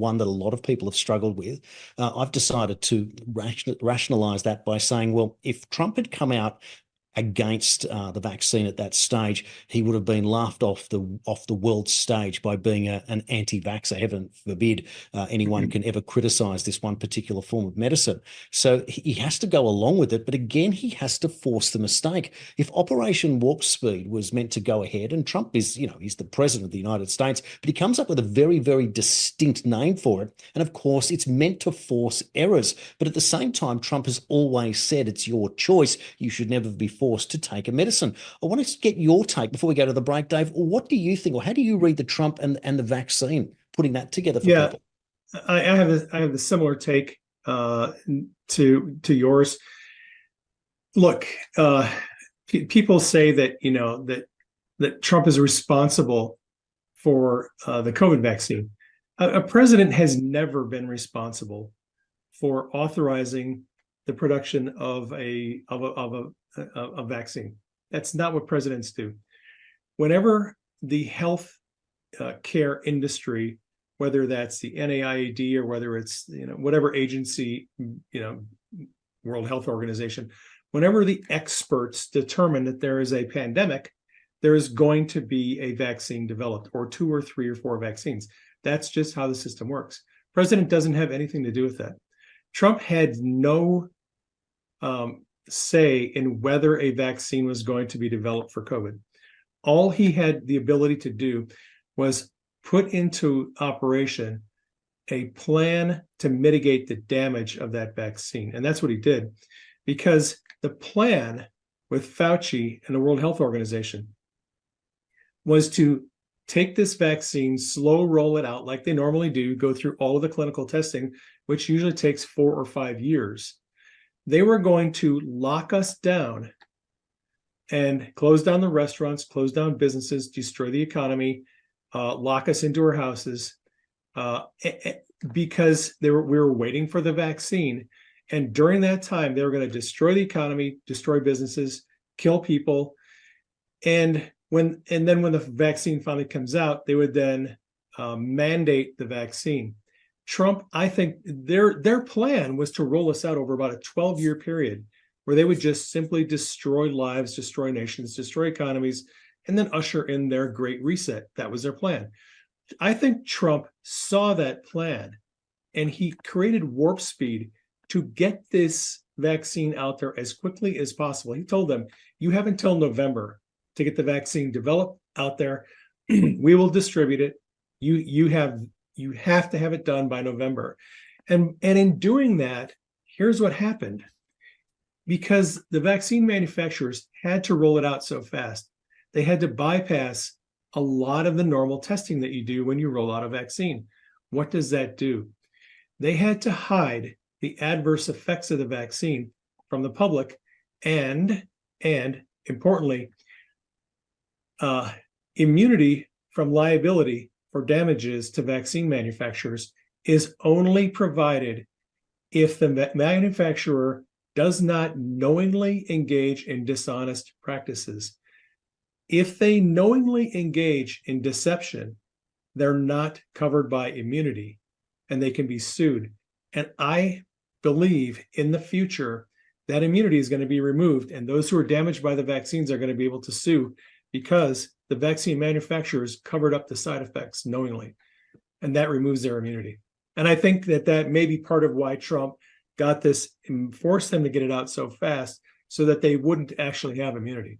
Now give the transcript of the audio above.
one that a lot of people have struggled with. I've decided to rationalize that by saying, well, if Trump had come out against the vaccine at that stage, he would have been laughed off the world stage by being an anti-vaxxer. Heaven forbid anyone can ever criticize this one particular form of medicine. So he has to go along with it, but again, he has to force the mistake. If Operation Warp Speed was meant to go ahead, and Trump is, he's the president of the United States, but he comes up with a very, very distinct name for it. And of course, it's meant to force errors. But at the same time, Trump has always said it's your choice. You should never be forced to take a medicine. I want to get your take before we go to the break, Dave. What do you think, or how do you read the Trump and the vaccine, putting that together for people? I have a similar take to yours. Look, people say that that Trump is responsible for the COVID vaccine. A president has never been responsible for authorizing the production of a vaccine. That's not what presidents do. Whenever the health care industry, whether that's the NIAID or whether it's whatever agency, World Health Organization, whenever the experts determine that there is a pandemic, there is going to be a vaccine developed, or 2 or 3 or 4 vaccines. That's just how the system works. President doesn't have anything to do with that. Trump had no say in whether a vaccine was going to be developed for COVID. All he had the ability to do was put into operation a plan to mitigate the damage of that vaccine. And that's what he did, because the plan with Fauci and the World Health Organization was to take this vaccine, slow roll it out like they normally do, go through all of the clinical testing, which usually takes 4 or 5 years. They were going to lock us down and close down the restaurants, close down businesses, destroy the economy, lock us into our houses, because we were waiting for the vaccine. And during that time, they were going to destroy the economy, destroy businesses, kill people. And then when the vaccine finally comes out, they would then mandate the vaccine. Trump, I think their plan was to roll us out over about a 12-year period where they would just simply destroy lives, destroy nations, destroy economies, and then usher in their great reset. That was their plan. I think Trump saw that plan and he created warp speed to get this vaccine out there as quickly as possible. He told them, you have until November to get the vaccine developed out there. We will distribute it. You have to have it done by November. And in doing that, here's what happened. Because the vaccine manufacturers had to roll it out so fast, they had to bypass a lot of the normal testing that you do when you roll out a vaccine. What does that do? They had to hide the adverse effects of the vaccine from the public, and importantly, immunity from liability for damages to vaccine manufacturers is only provided if the manufacturer does not knowingly engage in dishonest practices. If they knowingly engage in deception, they're not covered by immunity and they can be sued. And I believe in the future that immunity is going to be removed, and those who are damaged by the vaccines are going to be able to sue because the vaccine manufacturers covered up the side effects knowingly, and that removes their immunity. And I think that may be part of why Trump got this and forced them to get it out so fast so that they wouldn't actually have immunity.